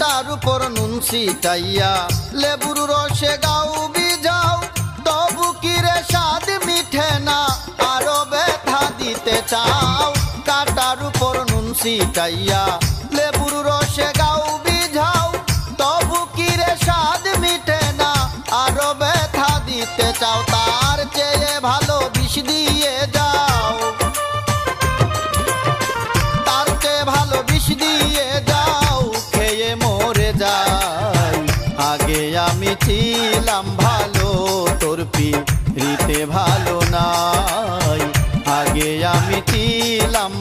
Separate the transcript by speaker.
Speaker 1: কাটার উপর নুন ছিটাইয়া লেবুর রসে গাও বিজাও, তবু কি রে স্বাদ মিঠে না, আরো ব্যথা দিতে চাও। কাটার উপর নুন ছিটাইয়া লেবুর রসে গাও বিঝাও, তবু কি রে স্বাদ মিঠে না, আরো ব্যথা দিতে চাও। তার চেয়ে ভালো বিষ দিয়ে যাও, তার চেয়ে ভালো বিষ দিয়ে যাও, খেয়ে মরে যাই। আগে আমি ছিলাম ভালো, তোর পিরিতে ভালো নাই। আগে আমি ছিলাম